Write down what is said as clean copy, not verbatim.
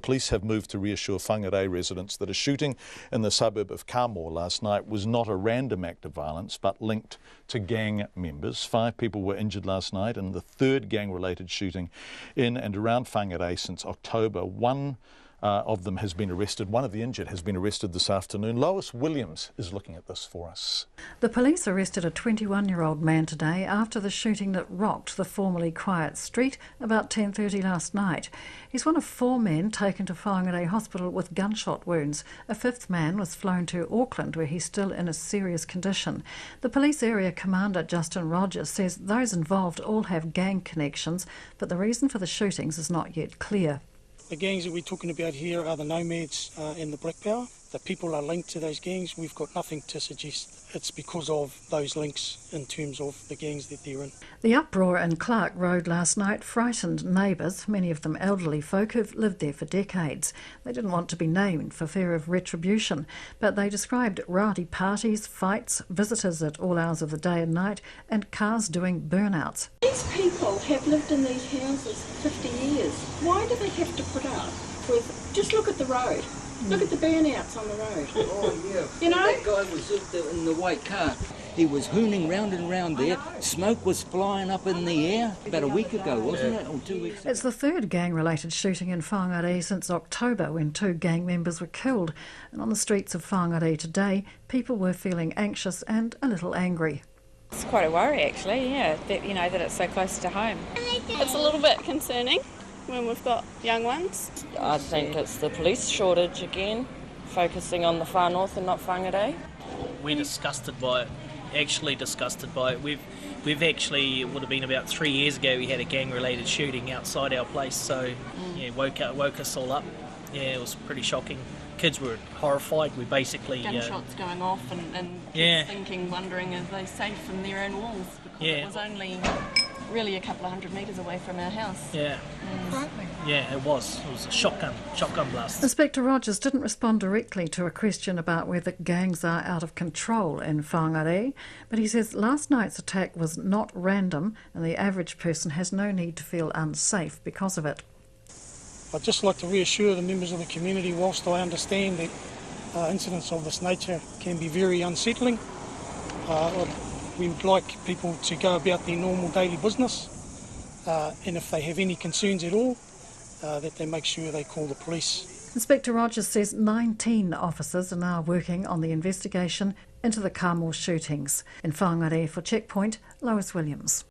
Police have moved to reassure Whangarei residents that a shooting in the suburb of Kamo last night was not a random act of violence but linked to gang members. 5 people were injured last night in the third gang-related shooting in and around Whangarei since October. One of them has been arrested. One of the injured has been arrested this afternoon. Lois Williams is looking at this for us. The police arrested a 21-year-old man today after the shooting that rocked the formerly quiet street about 10:30 last night. He's one of 4 men taken to Whangarei Hospital with gunshot wounds. A 5th man was flown to Auckland, where he's still in a serious condition. The police area commander, Justin Rogers, says those involved all have gang connections, but the reason for the shootings is not yet clear. The gangs that we're talking about here are the Nomads and the Black Power. The people are linked to those gangs. We've got nothing to suggest it's because of those links in terms of the gangs that they're in. The uproar in Clark Road last night frightened neighbours, many of them elderly folk who've lived there for decades. They didn't want to be named for fear of retribution, but they described rowdy parties, fights, visitors at all hours of the day and night, and cars doing burnouts. These people have lived in these houses 50 years. Why do they have to put up with... Just look at the road. Look at the burnouts on the road. Oh, yeah. You know? That guy was in the white car. He was hooning round and round there. Smoke was flying up in the air about a week ago, wasn't it? Or 2 weeks ago. It's the third gang-related shooting in Whangarei since October, when 2 gang members were killed. And on the streets of Whangarei today, people were feeling anxious and a little angry. It's quite a worry, actually, yeah, that it's so close to home. It's a little bit concerning when we've got young ones. I think it's the police shortage again, focusing on the far north and not Whangarei. We're disgusted by it, actually disgusted by it. We've actually, it would have been about 3 years ago, we had a gang-related shooting outside our place, so yeah, woke us all up. Yeah, it was pretty shocking. Kids were horrified. We basically... Gunshots going off and yeah. thinking, wondering, are they safe in their own walls? Because yeah. It was only really a couple of 100 metres away from our house. Yeah. Yeah, it was. It was a shotgun blast. Inspector Rogers didn't respond directly to a question about whether gangs are out of control in Whangarei, but he says last night's attack was not random and the average person has no need to feel unsafe because of it. I'd just like to reassure the members of the community, whilst I understand that incidents of this nature can be very unsettling, we would like people to go about their normal daily business, and if they have any concerns at all, that they make sure they call the police. Inspector Rogers says 19 officers are now working on the investigation into the Kamo shootings. In Whangarei for Checkpoint, Lois Williams.